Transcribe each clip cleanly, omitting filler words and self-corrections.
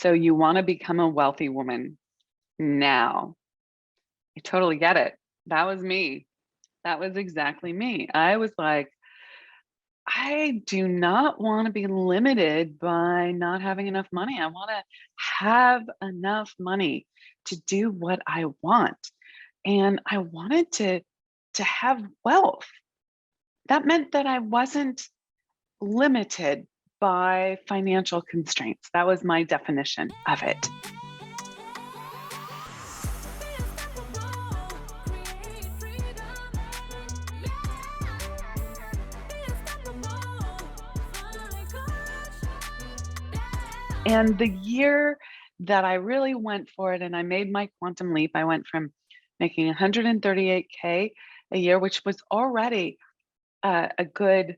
So you want to become a wealthy woman now. I totally get it. That was me. That was exactly me. I was like, I do not want to be limited by not having enough money. I want to have enough money to do what I want. And I wanted to have wealth. That meant that I wasn't limited by financial constraints. That was my definition of it. And the year that I really went for it and I made my quantum leap, I went from making 138K a year, which was already a good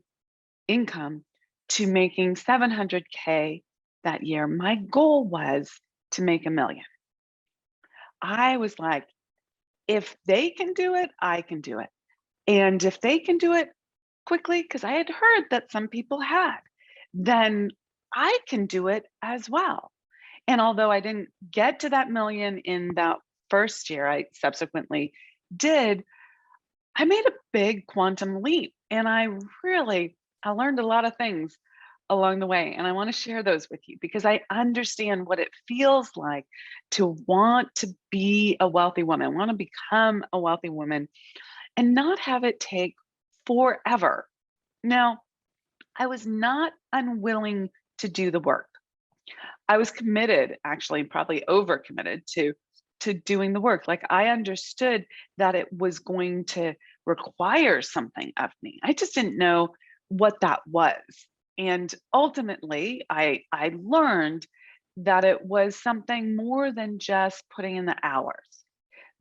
income, to making 700K that year. My goal was to make $1 million. I was like, if they can do it, I can do it. And if they can do it quickly, because I had heard that some people had, then I can do it as well. And although I didn't get to that million in that first year, I subsequently did, I made a big quantum leap. And I learned a lot of things along the way. And I want to share those with you because I understand what it feels like to want to be a wealthy woman, want to become a wealthy woman and not have it take forever. Now, I was not unwilling to do the work. I was committed, actually, probably overcommitted to doing the work. Like I understood that it was going to require something of me. I just didn't know what that was. And ultimately, I learned that it was something more than just putting in the hours.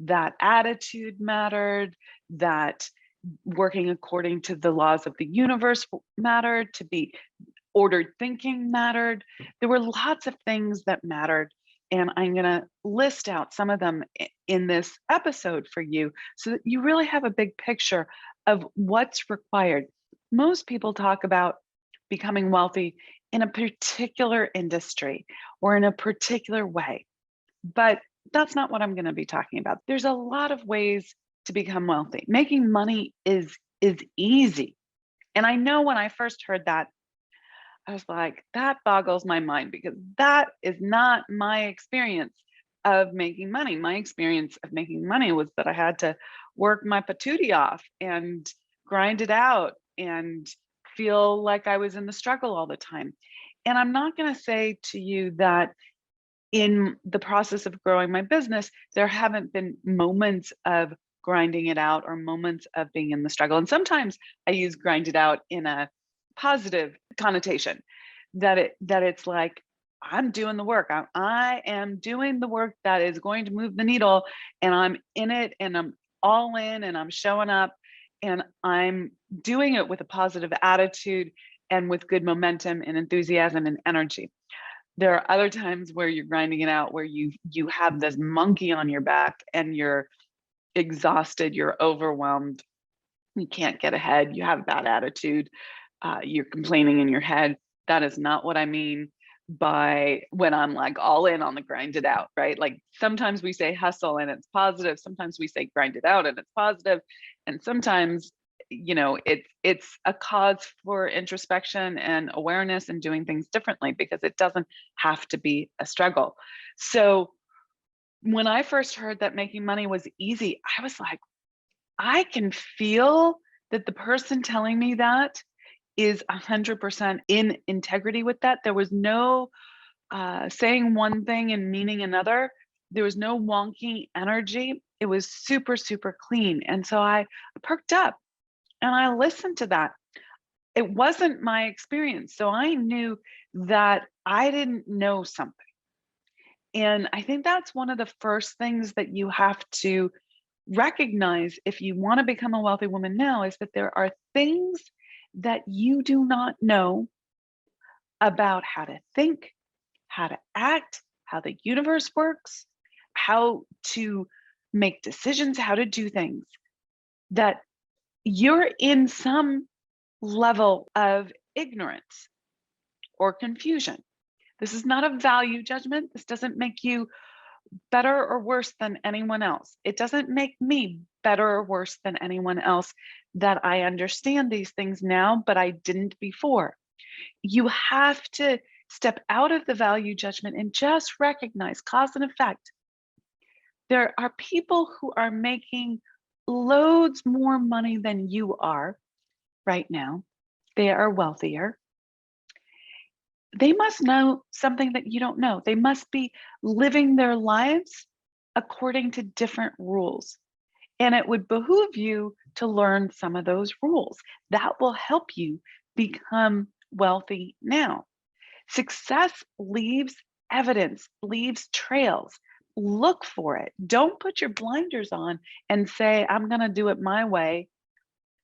That attitude mattered, that working according to the laws of the universe mattered, to be ordered thinking mattered. There were lots of things that mattered. And I'm going to list out some of them in this episode for you so that you really have a big picture of what's required. Most people talk about becoming wealthy in a particular industry or in a particular way, but that's not what I'm going to be talking about. There's a lot of ways to become wealthy. Making money is easy. And I know when I first heard that, I was like, that boggles my mind because that is not my experience of making money. My experience of making money was that I had to work my patootie off and grind it out and feel like I was in the struggle all the time. And I'm not going to say to you that in the process of growing my business, there haven't been moments of grinding it out or moments of being in the struggle. And sometimes I use grind it out in a positive connotation, that it's like I'm doing the work. I am doing the work that is going to move the needle, and I'm in it, and I'm all in, and I'm showing up, and I'm doing it with a positive attitude and with good momentum and enthusiasm and energy. There are other times where you're grinding it out, where you have this monkey on your back and you're exhausted, you're overwhelmed, you can't get ahead, you have a bad attitude, you're complaining in your head. That is not what I mean by when I'm like all in on the grind it out, right? Like sometimes we say hustle and it's positive. Sometimes we say grind it out and it's positive. And sometimes, it's a cause for introspection and awareness and doing things differently because it doesn't have to be a struggle. So when I first heard that making money was easy, I was like, I can feel that the person telling me that is 100% in integrity with that. There was no saying one thing and meaning another. There was no wonky energy. It was super, super clean. And so I perked up and I listened to that. It wasn't my experience. So I knew that I didn't know something. And I think that's one of the first things that you have to recognize if you want to become a wealthy woman now, is that there are things that you do not know about how to think, how to act, how the universe works, how to make decisions, how to do things, that you're in some level of ignorance or confusion. This is not a value judgment. This doesn't make you better or worse than anyone else. It doesn't make me better or worse than anyone else that I understand these things now, but I didn't before. You have to step out of the value judgment and just recognize cause and effect. There are people who are making loads more money than you are right now. They are wealthier. They must know something that you don't know. They must be living their lives according to different rules. And it would behoove you to learn some of those rules. That will help you become wealthy now. Success leaves evidence, leaves trails. Look for it. Don't put your blinders on and say, I'm going to do it my way.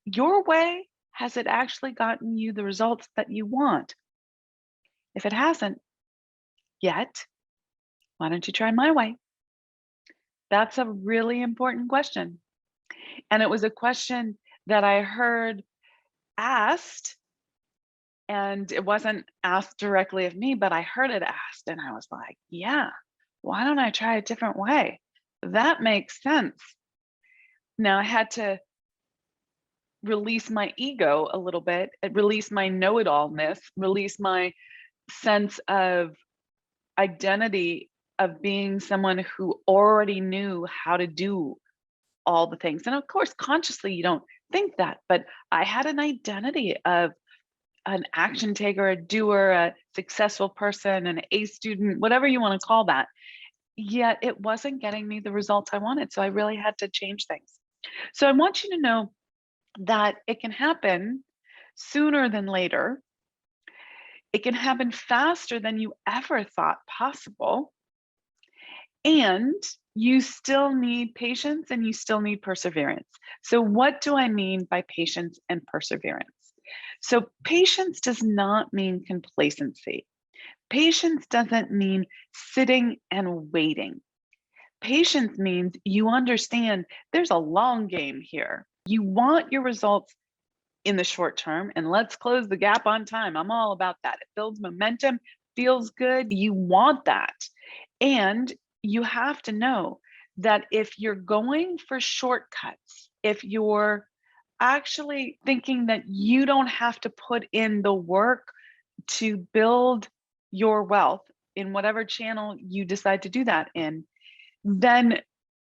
Your way, has it actually gotten you the results that you want? If it hasn't yet, why don't you try my way? That's a really important question. And it was a question that I heard asked, and it wasn't asked directly of me, but I heard it asked, and I was like, yeah, why don't I try a different way? That makes sense. Now I had to release my ego a little bit, release my know-it-allness, release my sense of identity of being someone who already knew how to do all the things. And of course, consciously, you don't think that, but I had an identity of an action taker, a doer, a successful person, an A student, whatever you want to call that. Yet it wasn't getting me the results I wanted. So I really had to change things. So I want you to know that it can happen sooner than later. It can happen faster than you ever thought possible. And you still need patience and you still need perseverance. So, what do I mean by patience and perseverance? So, patience does not mean complacency. Patience doesn't mean sitting and waiting. Patience means you understand there's a long game here. You want your results in the short term, and let's close the gap on time. I'm all about that. It builds momentum, feels good. You want that. And you have to know that if you're going for shortcuts, if you're actually thinking that you don't have to put in the work to build your wealth in whatever channel you decide to do that in, then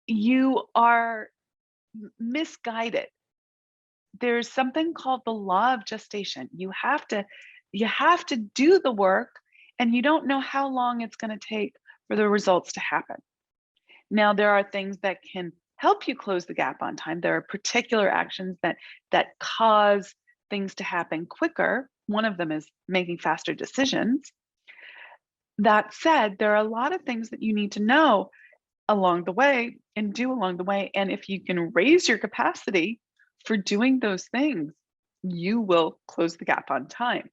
you are misguided. There's something called the law of gestation. You have to do the work, and you don't know how long it's going to take for the results to happen. Now, there are things that can help you close the gap on time. There are particular actions that cause things to happen quicker. One of them is making faster decisions. That said, there are a lot of things that you need to know along the way and do along the way. And if you can raise your capacity for doing those things, you will close the gap on time.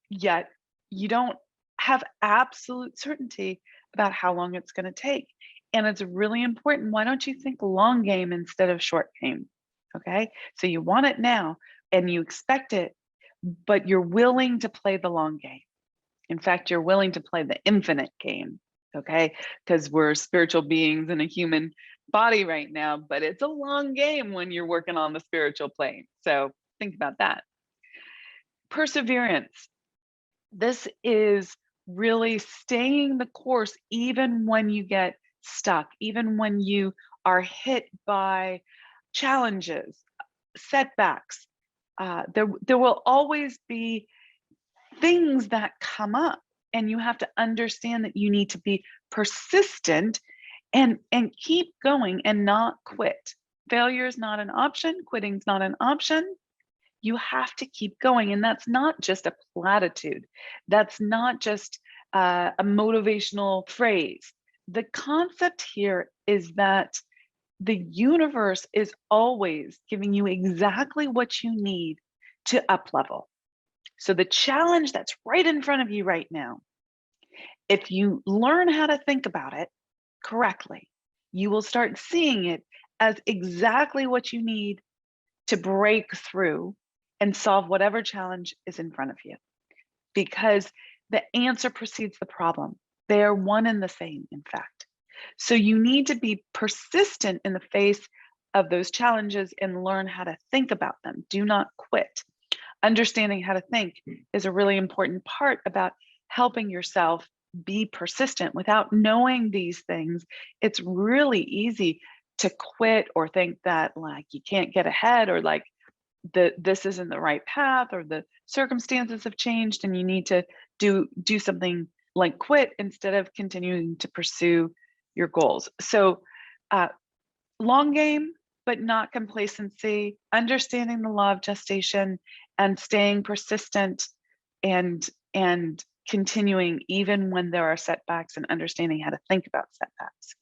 Yet you don't have absolute certainty about how long it's going to take. And it's really important. Why don't you think long game instead of short game? Okay. So you want it now and you expect it, but you're willing to play the long game. In fact, you're willing to play the infinite game. Okay. Because we're spiritual beings in a human body right now, but it's a long game when you're working on the spiritual plane. So think about that. Perseverance. This is really staying the course even when you get stuck, even when you are hit by challenges, setbacks. There will always be things that come up, and you have to understand that you need to be persistent and keep going and not quit. Failure is not an option. Quitting is not an option. You have to keep going. And that's not just a platitude. That's not just a motivational phrase. The concept here is that the universe is always giving you exactly what you need to up level. So the challenge that's right in front of you right now, if you learn how to think about it correctly, you will start seeing it as exactly what you need to break through and solve whatever challenge is in front of you. Because The answer precedes the problem. They are one and the same, in fact. So you need to be persistent in the face of those challenges and learn how to think about them. Do not quit. Understanding how to think is a really important part about helping yourself be persistent. Without knowing these things, it's really easy to quit or think that like you can't get ahead, or like this isn't the right path, or the circumstances have changed and you need to do something, like quit instead of continuing to pursue your goals. So uh, long game, but not complacency, understanding the law of gestation and staying persistent, and continuing even when there are setbacks, and understanding how to think about setbacks.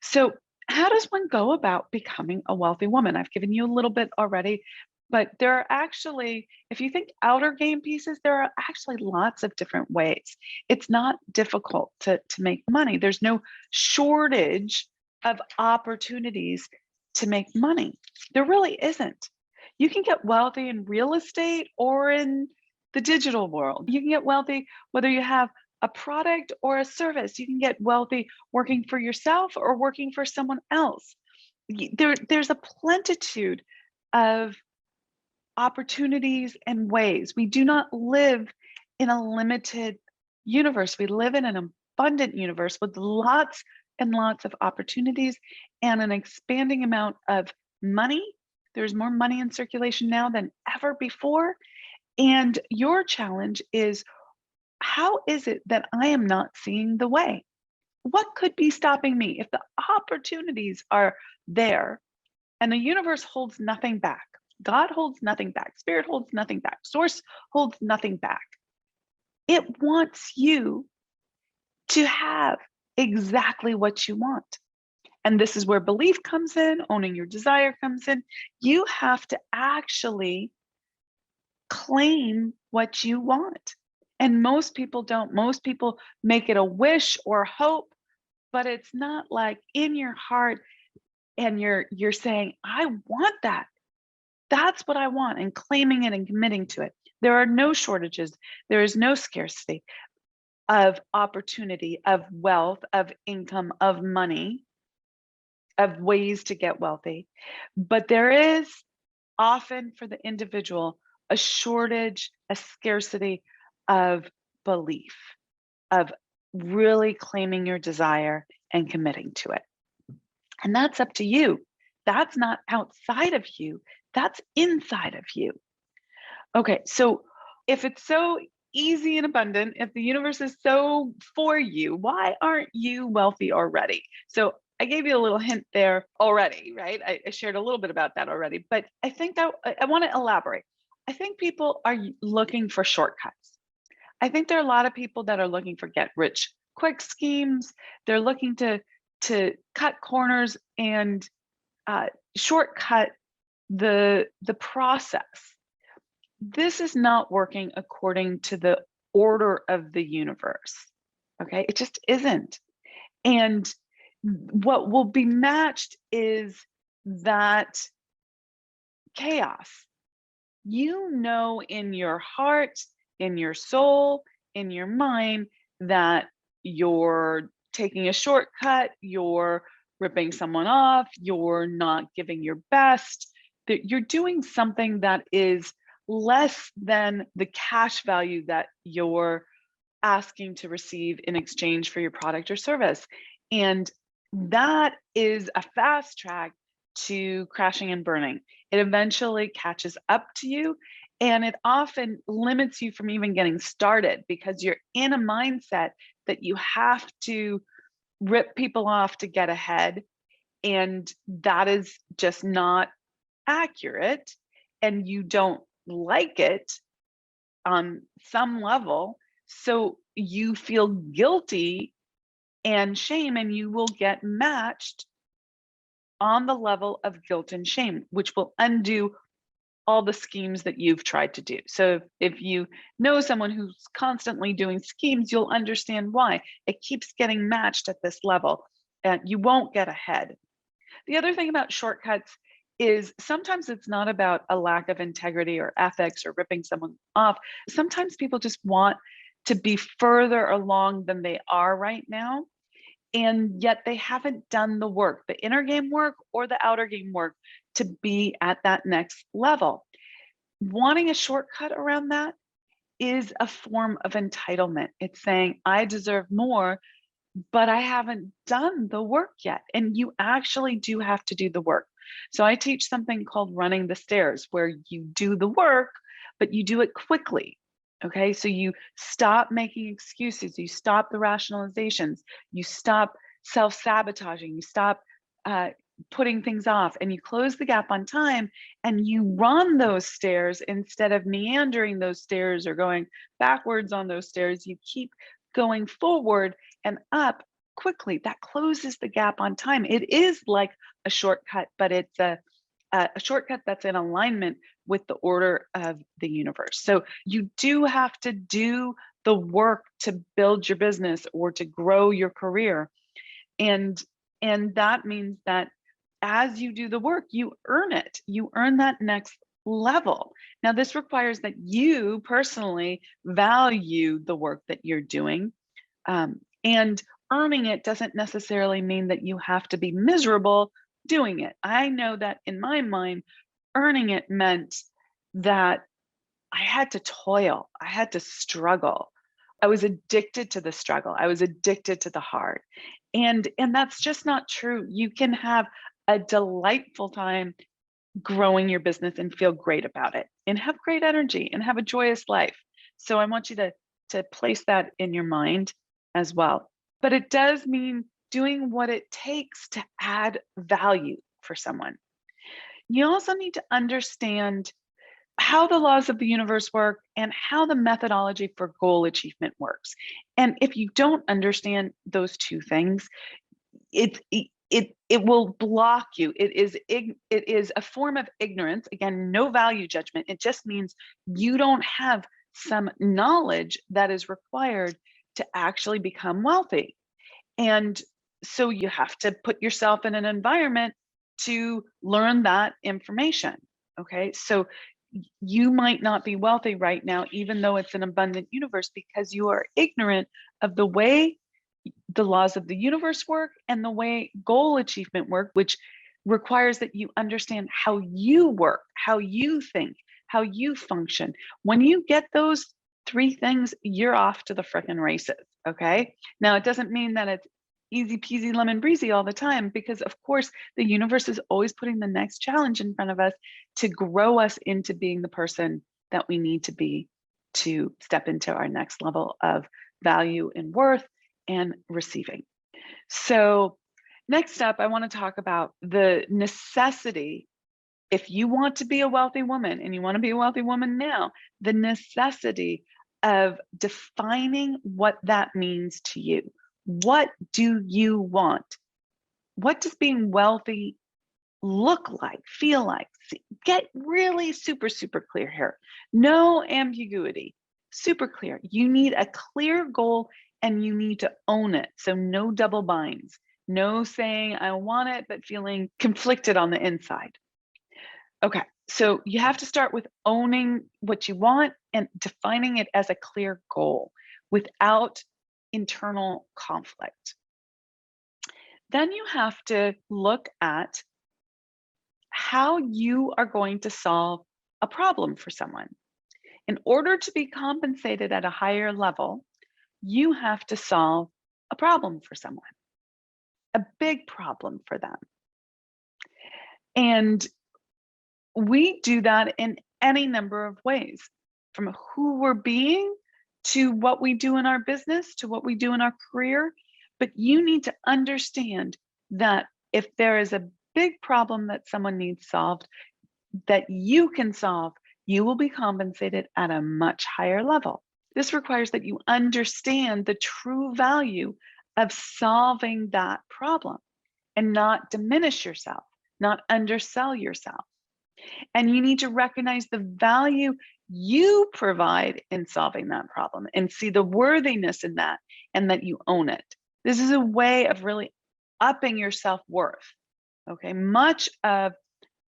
So how does one go about becoming a wealthy woman? I've given you a little bit already, but there are actually, if you think outer game pieces, there are actually lots of different ways. It's not difficult to make money. There's no shortage of opportunities to make money. There really isn't. You can get wealthy in real estate or in the digital world. You can get wealthy whether you have a product or a service. You can get wealthy working for yourself or working for someone else. There's a plentitude of opportunities and ways. We do not live in a limited universe. We live in an abundant universe with lots and lots of opportunities and an expanding amount of money. There's more money in circulation now than ever before. And your challenge is, how is it that I am not seeing the way? What could be stopping me? If the opportunities are there and the universe holds nothing back, God holds nothing back, Spirit holds nothing back, Source holds nothing back, it wants you to have exactly what you want. And this is where belief comes in, owning your desire comes in. You have to actually claim what you want. And most people don't. Most people make it a wish or hope, but it's not like in your heart and you're saying, I want that. That's what I want, and claiming it and committing to it. There are no shortages. There is no scarcity of opportunity, of wealth, of income, of money, of ways to get wealthy. But there is often for the individual a shortage, a scarcity of belief, of really claiming your desire and committing to it. And that's up to you. That's not outside of you, that's inside of you. Okay, so if it's so easy and abundant, if the universe is so for you, why aren't you wealthy already? So I gave you a little hint there already, right? I shared a little bit about that already, but I think that I want to elaborate. I think people are looking for shortcuts. I think there are a lot of people that are looking for get rich quick schemes. They're looking to cut corners and shortcut the process. This is not working according to the order of the universe. Okay, it just isn't. And what will be matched is that chaos. You know, in your heart, in your soul, in your mind, that you're taking a shortcut, you're ripping someone off, you're not giving your best, that you're doing something that is less than the cash value that you're asking to receive in exchange for your product or service. And that is a fast track to crashing and burning. It eventually catches up to you, and it often limits you from even getting started because you're in a mindset that you have to rip people off to get ahead. And that is just not accurate. And you don't like it on some level. So you feel guilty and shame, and you will get matched on the level of guilt and shame, which will undo all the schemes that you've tried to do. So if you know someone who's constantly doing schemes, you'll understand why. It keeps getting matched at this level and you won't get ahead. The other thing about shortcuts is sometimes it's not about a lack of integrity or ethics or ripping someone off. Sometimes people just want to be further along than they are right now. And yet they haven't done the work, the inner game work or the outer game work, to be at that next level. Wanting a shortcut around that is a form of entitlement. It's saying, I deserve more, but I haven't done the work yet. And you actually do have to do the work. So I teach something called running the stairs, where you do the work, but you do it quickly. Okay. So you stop making excuses, you stop the rationalizations, you stop self sabotaging, you stop putting things off, and you close the gap on time, and you run those stairs instead of meandering those stairs or going backwards on those stairs. You keep going forward and up quickly. That closes the gap on time. It is like a shortcut, but it's a shortcut that's in alignment with the order of the universe. So you do have to do the work to build your business or to grow your career. And that means that as you do the work, you earn it. You earn that next level. Now, this requires that you personally value the work that you're doing. And earning it doesn't necessarily mean that you have to be miserable doing it. I know that in my mind, earning it meant that I had to toil, I had to struggle. I was addicted to the struggle. I was addicted to the hard. And that's just not true. You can have a delightful time growing your business and feel great about it and have great energy and have a joyous life. So I want you to place that in your mind as well. But it does mean doing what it takes to add value for someone. You also need to understand how the laws of the universe work and how the methodology for goal achievement works. And if you don't understand those two things, it will block you. It is a form of ignorance. Again, no value judgment. It just means you don't have some knowledge that is required to actually become wealthy. And so you have to put yourself in an environment to learn that information. Okay. So you might not be wealthy right now, even though it's an abundant universe, because you are ignorant of the way the laws of the universe work and the way goal achievement work, which requires that you understand how you work, how you think, how you function. When you get those three things, you're off to the frickin' races. Okay. Now, it doesn't mean that it's easy peasy lemon breezy all the time, because of course the universe is always putting the next challenge in front of us to grow us into being the person that we need to be to step into our next level of value and worth and receiving. So next up, I want to talk about the necessity. If you want to be a wealthy woman, and you want to be a wealthy woman now, the necessity of defining what that means to you. What do you want? What does being wealthy look like, feel like? Get really super, super clear here. No ambiguity, super clear. You need a clear goal and you need to own it. So no double binds, no saying I want it, but feeling conflicted on the inside. Okay, so you have to start with owning what you want and defining it as a clear goal without internal conflict. Then you have to look at how you are going to solve a problem for someone. In order to be compensated at a higher level, you have to solve a problem for someone, a big problem for them. And we do that in any number of ways, from who we're being to what we do in our business, to what we do in our career. But you need to understand that if there is a big problem that someone needs solved, that you can solve, you will be compensated at a much higher level. This requires that you understand the true value of solving that problem and not diminish yourself, not undersell yourself. And you need to recognize the value you provide in solving that problem and see the worthiness in that, and that you own it. This is a way of really upping your self-worth. Okay, much of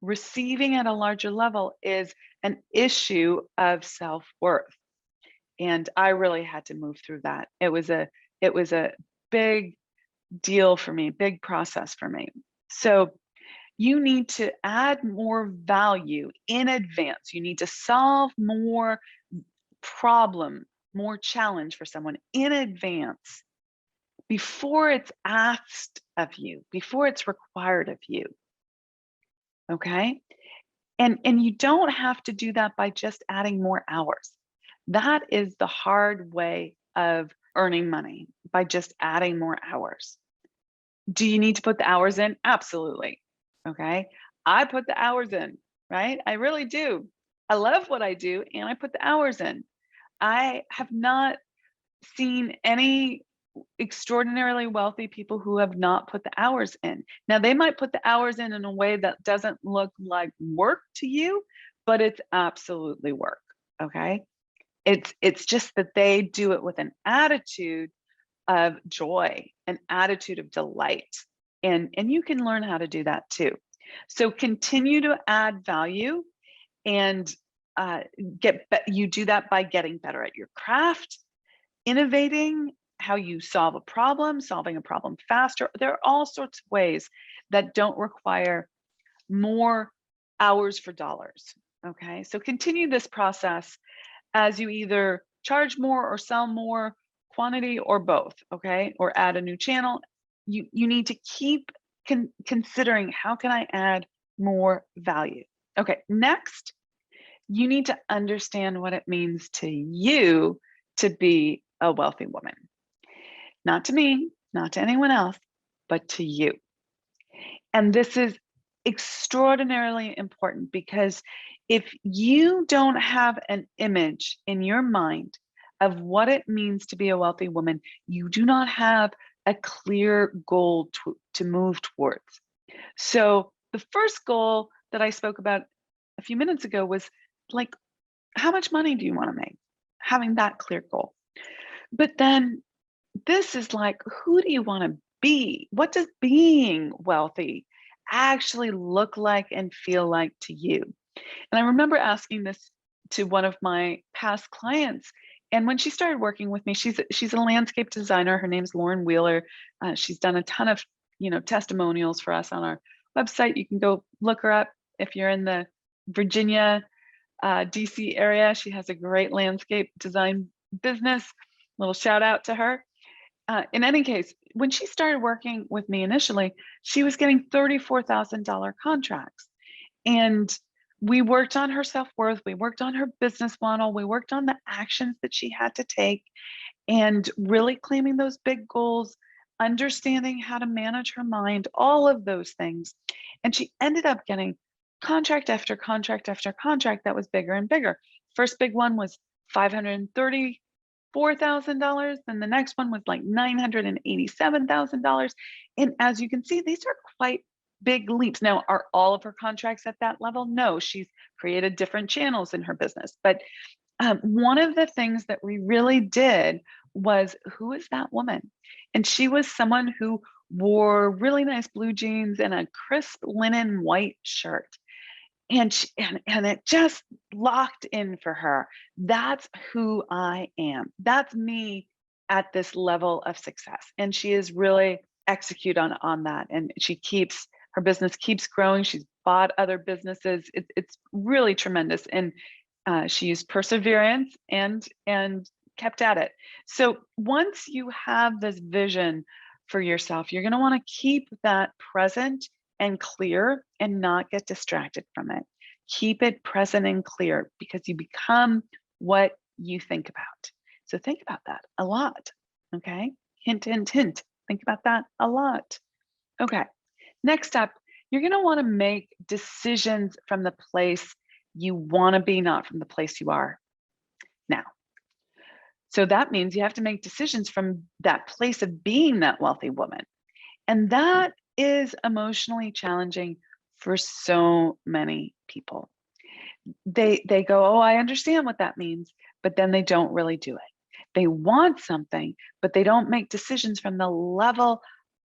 receiving at a larger level is an issue of self-worth. And I really had to move through that. It was a big deal for me, big process for me. So you need to add more value in advance. You need to solve more problem, more challenge for someone in advance before it's asked of you, before it's required of you. Okay? And you don't have to do that by just adding more hours. That is the hard way of earning money, by just adding more hours. Do you need to put the hours in? Absolutely. Okay? I put the hours in, right? I really do. I love what I do and I put the hours in. I have not seen any extraordinarily wealthy people who have not put the hours in. Now, they might put the hours in a way that doesn't look like work to you, but it's absolutely work. Okay? It's just that they do it with an attitude of joy, an attitude of delight. And you can learn how to do that too. So continue to add value and you do that by getting better at your craft, innovating how you solve a problem, solving a problem faster. There are all sorts of ways that don't require more hours for dollars. Okay, so continue this process as you either charge more or sell more quantity or both, okay, or add a new channel. You need to keep considering, how can I add more value? Okay, next, you need to understand what it means to you to be a wealthy woman. Not to me, not to anyone else, but to you. And this is extraordinarily important, because if you don't have an image in your mind of what it means to be a wealthy woman, you do not have a clear goal to move towards. So the first goal that I spoke about a few minutes ago was like, how much money do you want to make? Having that clear goal. But then this is like, who do you want to be? What does being wealthy actually look like and feel like to you? And I remember asking this to one of my past clients. And when she started working with me, she's a landscape designer. Her name's Lauren Wheeler. She's done a ton of testimonials for us on our website. You can go look her up if you're in the Virginia, DC area. She has a great landscape design business. Little shout out to her. In any case, when she started working with me initially, she was getting $34,000 contracts. And we worked on her self-worth, we worked on her business model, we worked on the actions that she had to take, and really claiming those big goals, understanding how to manage her mind, all of those things. And she ended up getting contract after contract after contract that was bigger and bigger. First big one was $534,000. Then the next one was like $987,000. And as you can see, these are quite big leaps. Now, are all of her contracts at that level? No, she's created different channels in her business. But one of the things that we really did was, who is that woman? And she was someone who wore really nice blue jeans and a crisp linen white shirt. And it just locked in for her. That's who I am. That's me at this level of success. And she is really execute on that. And her business keeps growing. She's bought other businesses. It's really tremendous. And she used perseverance and kept at it. So once you have this vision for yourself, you're going to want to keep that present and clear and not get distracted from it. Keep it present and clear, because you become what you think about. So think about that a lot. Okay. Hint, hint, hint. Think about that a lot. Okay. Next up, you're going to want to make decisions from the place you want to be, not from the place you are now. So that means you have to make decisions from that place of being that wealthy woman. And that is emotionally challenging for so many people. They go, oh, I understand what that means, but then they don't really do it. They want something, but they don't make decisions from the level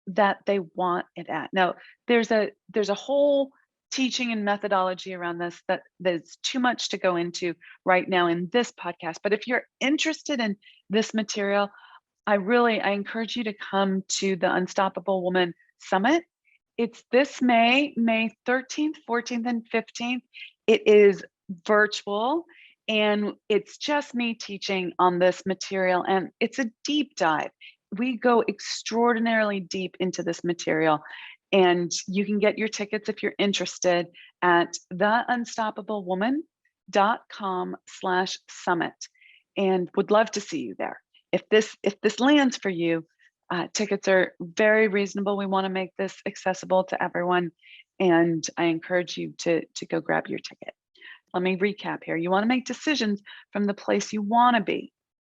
that they want it at. Now, there's a whole teaching and methodology around this that's too much to go into right now in this podcast. But if you're interested in this material, I encourage you to come to the Unstoppable Woman Summit. It's this May 13th, 14th, and 15th. It is virtual, and it's just me teaching on this material, and it's a deep dive. We go extraordinarily deep into this material, and you can get your tickets if you're interested at theunstoppablewoman.com/summit, and would love to see you there. If this lands for you, tickets are very reasonable. We want to make this accessible to everyone, and I encourage you to go grab your ticket. Let me recap here. You want to make decisions from the place you want to be.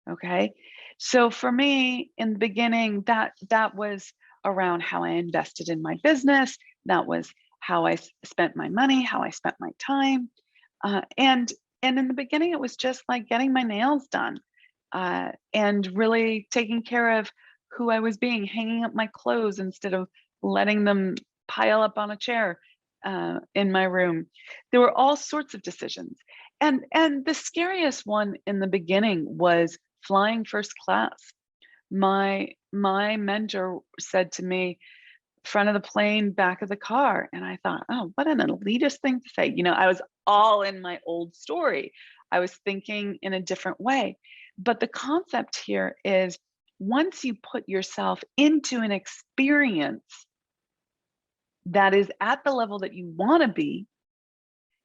Okay. So for me, in the beginning, that was around how I invested in my business. That was how I spent my money, how I spent my time, and in the beginning, it was just like getting my nails done, and really taking care of who I was being, hanging up my clothes instead of letting them pile up on a chair in my room. There were all sorts of decisions. And the scariest one in the beginning was flying first class. My mentor said to me, front of the plane, back of the car. And I thought, oh, what an elitist thing to say. I was all in my old story. I was thinking in a different way. But the concept here is once you put yourself into an experience that is at the level that you want to be,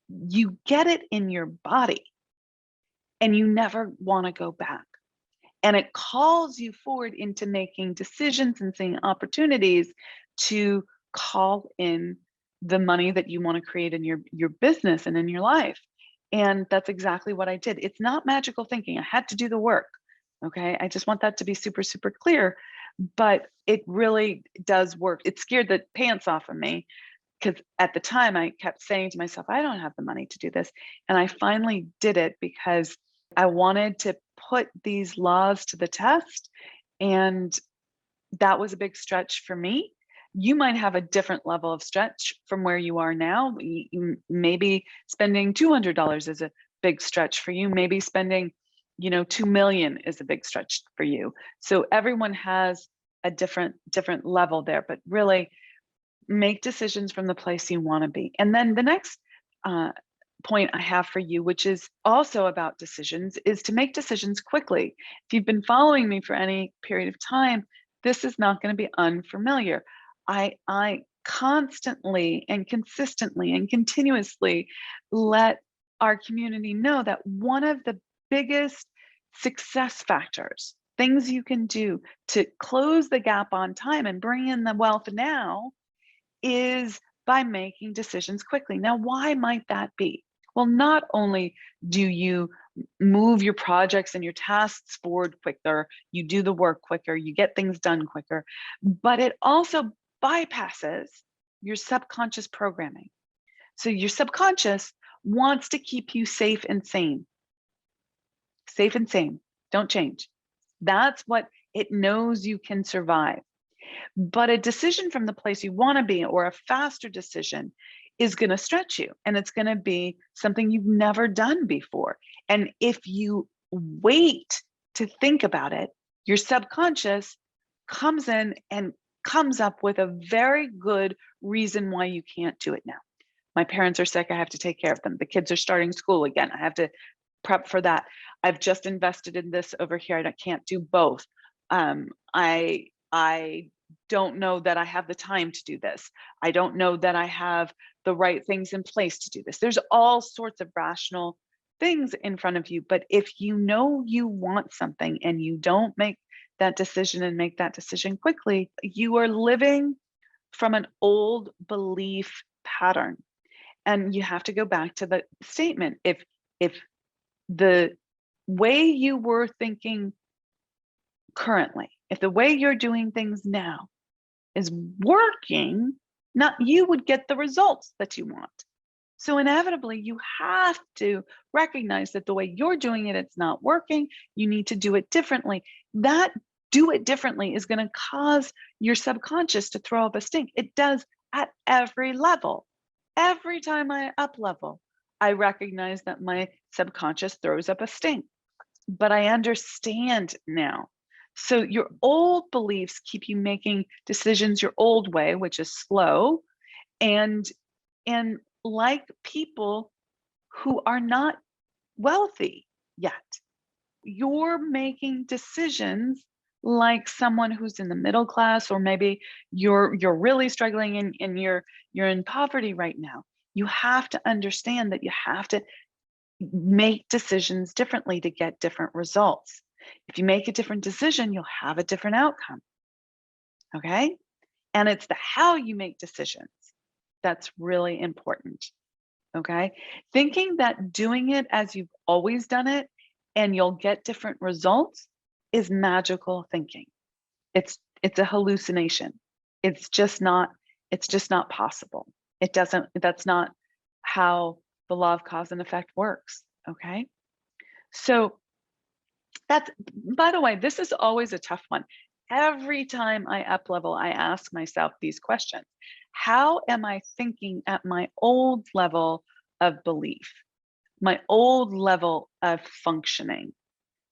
you get it in your body and you never want to go back. And it calls you forward into making decisions and seeing opportunities to call in the money that you want to create in your business and in your life. And that's exactly what I did. It's not magical thinking. I had to do the work. Okay. I just want that to be super, super clear. But it really does work. It scared the pants off of me because at the time I kept saying to myself, I don't have the money to do this. And I finally did it because I wanted to put these laws to the test. And that was a big stretch for me. You might have a different level of stretch from where you are now. Maybe spending $200 is a big stretch for you. Maybe spending, $2 million is a big stretch for you. So everyone has a different level there, but really make decisions from the place you want to be. And then the next point I have for you, which is also about decisions, is to make decisions quickly. If you've been following me for any period of time, this is not going to be unfamiliar. I constantly and consistently and continuously let our community know that one of the biggest success factors, things you can do to close the gap on time and bring in the wealth now, is by making decisions quickly. Now, why might that be? Well, not only do you move your projects and your tasks forward quicker, you do the work quicker, you get things done quicker, but it also bypasses your subconscious programming. So your subconscious wants to keep you safe and sane. Safe and sane. Don't change. That's what it knows you can survive. But a decision from the place you want to be, or a faster decision, is going to stretch you, and it's going to be something you've never done before. And if you wait to think about it, your subconscious comes in and comes up with a very good reason why you can't do it now. My parents are sick. I have to take care of them. The kids are starting school again. I have to prep for that. I've just invested in this over here. I can't do both. I don't know that I have the time to do this. I don't know that I have the right things in place to do this. There's all sorts of rational things in front of you. But if you know you want something and you don't make that decision and make that decision quickly, you are living from an old belief pattern. And you have to go back to the statement. If the way you were thinking currently, if the way you're doing things now is working, not you would get the results that you want. So inevitably, you have to recognize that the way you're doing it, it's not working. You need to do it differently. That do it differently is going to cause your subconscious to throw up a stink. It does at every level. Every time I up level, I recognize that my subconscious throws up a stink, but I understand now. So your old beliefs keep you making decisions your old way, which is slow, and and like people who are not wealthy yet. You're making decisions like someone who's in the middle class, or maybe you're really struggling and you're in poverty right now. You have to understand that you have to make decisions differently to get different results. If you make a different decision, you'll have a different outcome. Okay? And it's the how you make decisions that's really important. Okay? Thinking that doing it as you've always done it and you'll get different results is magical thinking. It's a hallucination. It's just not it's just not possible. That's not how the law of cause and effect works, okay? So that's by the way, this is always a tough one. Every time I up level, I ask myself these questions. How am I thinking at my old level of belief, my old level of functioning?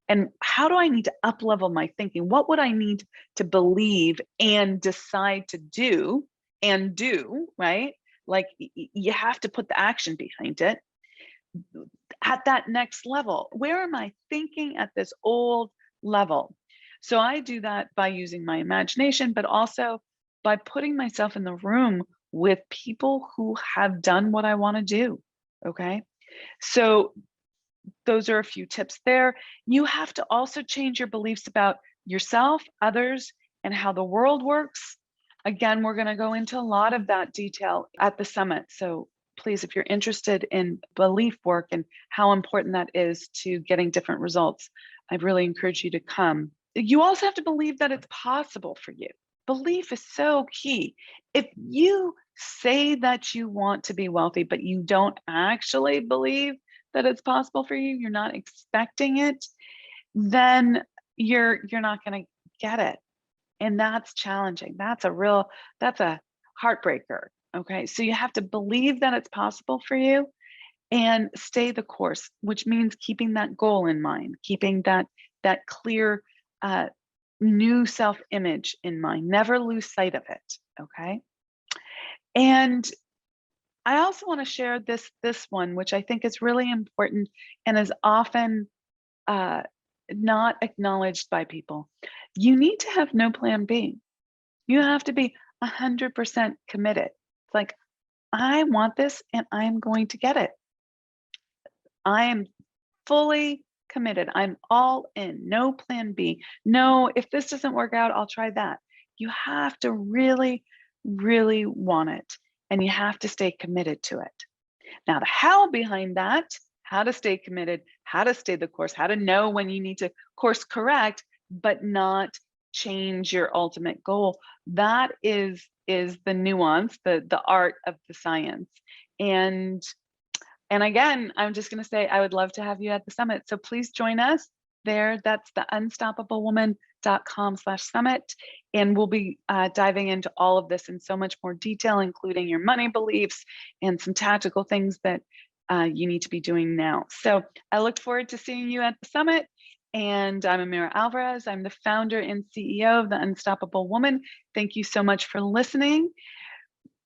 And how do I need to up level my thinking? What would I need to believe and decide to do and do, right? Like you have to put the action behind it at that next level. Where am I thinking at this old level? So I do that by using my imagination, but also by putting myself in the room with people who have done what I want to do. Okay. So those are a few tips there. You have to also change your beliefs about yourself, others, and how the world works. Again, we're going to go into a lot of that detail at the summit. So please, if you're interested in belief work and how important that is to getting different results, I really encourage you to come. You also have to believe that it's possible for you. Belief is so key. If you say that you want to be wealthy, but you don't actually believe that it's possible for you, you're not expecting it, then you're not going to get it. And that's challenging. That's a heartbreaker. Okay. So you have to believe that it's possible for you and stay the course, which means keeping that goal in mind, keeping that clear new self-image in mind. Never lose sight of it. Okay. And I also want to share this one, which I think is really important and is often not acknowledged by people. You need to have no plan B. You have to be 100% committed. It's like, I want this and I'm going to get it. I am fully committed. I'm all in. No plan B. No, if this doesn't work out, I'll try that. You have to really, really want it. And you have to stay committed to it. Now, the how behind that, how to stay committed, how to stay the course, how to know when you need to course correct, but not change your ultimate goal. That is the nuance, the art of the science. And again, I'm just going to say I would love to have you at the summit. So please join us there. That's the unstoppablewoman.com/summit. And we'll be diving into all of this in so much more detail, including your money beliefs and some tactical things that you need to be doing now. So I look forward to seeing you at the summit. And I'm Amira Alvarez. I'm the founder and CEO of The Unstoppable Woman. Thank you so much for listening.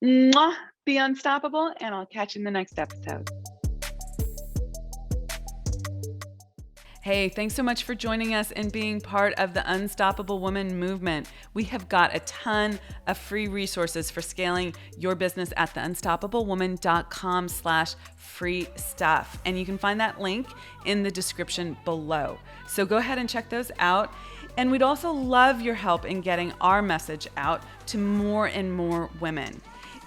Mwah! Be unstoppable, and I'll catch you in the next episode. Hey, thanks so much for joining us and being part of the Unstoppable Woman movement. We have got a ton of free resources for scaling your business at theunstoppablewoman.com/free stuff. And you can find that link in the description below. So go ahead and check those out. And we'd also love your help in getting our message out to more and more women.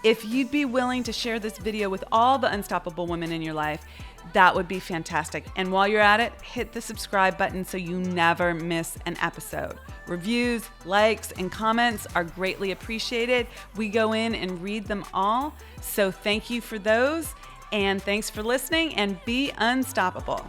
If you'd be willing to share this video with all the unstoppable women in your life, that would be fantastic. And while you're at it, hit the subscribe button so you never miss an episode. Reviews, likes, and comments are greatly appreciated. We go in and read them all. So thank you for those. And thanks for listening, and be unstoppable.